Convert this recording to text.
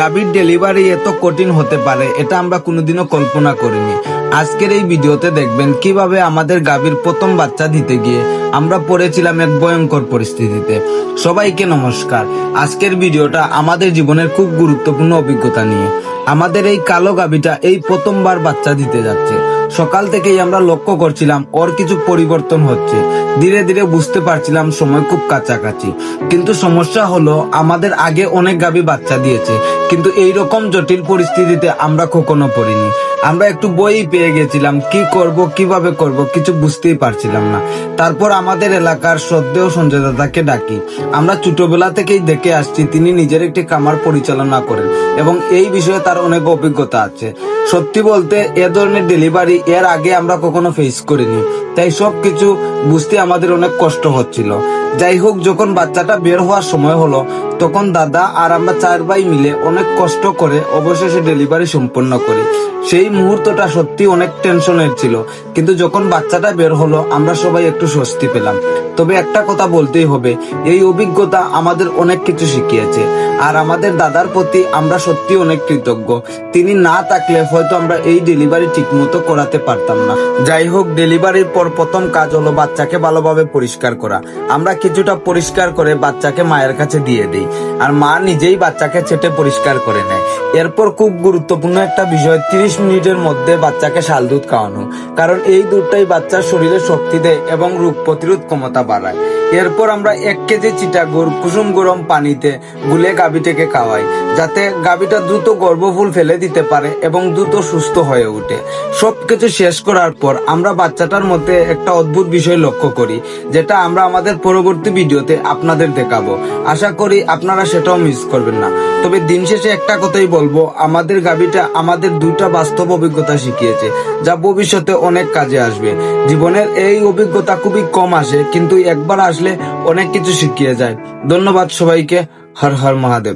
গাভীর ডেলিভারি এত কঠিন হতে পারে এটা আমরা কোনোদিনও কল্পনা করিনি। আজকের এই ভিডিওতে দেখবেন কিভাবে আমাদের গাভীর প্রথম বাচ্চা দিতে গিয়ে আমরা পড়েছিলাম এক ভয়ঙ্কর পরিস্থিতিতে। সবাইকে নমস্কার। আজকের ভিডিওটা আমাদের জীবনের খুব গুরুত্বপূর্ণ অভিজ্ঞতা নিয়ে। আমাদের এই কালো গাভীটা এই প্রথমবার বাচ্চা দিতে যাচ্ছে। সকাল থেকেই আমরা লক্ষ্য করছিলাম ওর কিছু পরিবর্তন হচ্ছে। ধীরে ধীরে বুঝতে পারছিলাম সময় খুব কাছাকাছি। কিন্তু সমস্যা হলো আমাদের আগে অনেক গাভী বাচ্চা দিয়েছে, কিন্তু এই রকম জটিল পরিস্থিতিতে আমরা কখনো পড়িনি। আমরা একটু বই পেয়ে গেছিলাম, কি করব কিভাবে করব কিছু বুঝতেই পারছিলাম না। তারপর আমাদের এলাকার শ্রদ্ধেয় সঞ্জয় দাদাকে ডাকি। আমরা ছোটবেলা থেকেই দেখে আসছি তিনি নিজের একটি খামার পরিচালনা করেন এবং এই বিষয়ে তার অনেক অভিজ্ঞতা আছে। সত্যি বলতে এ ধরনের ডেলিভারি এর আগে আমরা কখনো ফেস করিনি, তাই সবকিছু বুঝতে আমাদের অনেক কষ্ট হচ্ছিল। যাই হোক, যখন বাচ্চাটা বের হওয়ার সময় হলো তখন দাদা আর আমরা 4 ভাই মিলে অনেক কষ্ট করে অবশেষে ডেলিভারি সম্পন্ন করি। সেই মুহূর্তটা সত্যি অনেক টেনশনের ছিল, কিন্তু যখন বাচ্চাটা বের হলো আমরা সবাই একটু স্বস্তি পেলাম। তবে একটা কথা বলতেই হবে, এই অভিজ্ঞতা আমাদের অনেক কিছু শিখিয়েছে আর আমাদের দাদার প্রতি আমরা সত্যি অনেক কৃতজ্ঞ। তিনি না থাকলে হয়তো আমরা এই ডেলিভারি ঠিকমতো করাতে পারতাম না। যাই হোক, ডেলিভারির পর প্রথম কাজ হলো বাচ্চাকে ভালোভাবে পরিষ্কার করা। আমরা কিছুটা পরিষ্কার করে বাচ্চাকে মায়ের কাছে দিয়ে দিই আর মা নিজেই বাচ্চাকে ছেটে পরিষ্কার করে নেয়। এরপর খুব গুরুত্বপূর্ণ একটা বিষয়, 30 মিনিটের মধ্যে বাচ্চাকে শাল দুধ খাওয়ানো, কারণ এই দুধটাই বাচ্চার শরীরে শক্তি দেয় এবং রোগ প্রতিরোধ ক্ষমতা বাড়ায়। এরপর আমরা 1 কেজি চিটাগুড় কুসুম গরম পানিতে গুলে গাভীটাকে খাওয়াই, যাতে গাভীটা দ্রুত গর্ভফুল ফেলে দিতে পারে এবং দ্রুত সুস্থ হয়ে ওঠে। সবকিছু শেষ করার পর আমরা বাচ্চাটার মধ্যে একটা অদ্ভুত বিষয় লক্ষ্য করি, যেটা আমরা আমাদের পরবর্তী ভিডিওতে আপনাদের দেখাবো। আশা করি আপনারা সেটাও মিস করবেন না। তবে দিন শেষে একটা কথাই বলবো, আমাদের গাভীটা আমাদের 2টা বাস্তব অভিজ্ঞতা শিখিয়েছে, যা ভবিষ্যতে অনেক কাজে আসবে। জীবনের এই অভিজ্ঞতা খুবই কম আসে, কিন্তু একবার আসলে অনেক কিছু শিখিয়ে যায়। ধন্যবাদ সবাইকে। হর হর মহাদেব।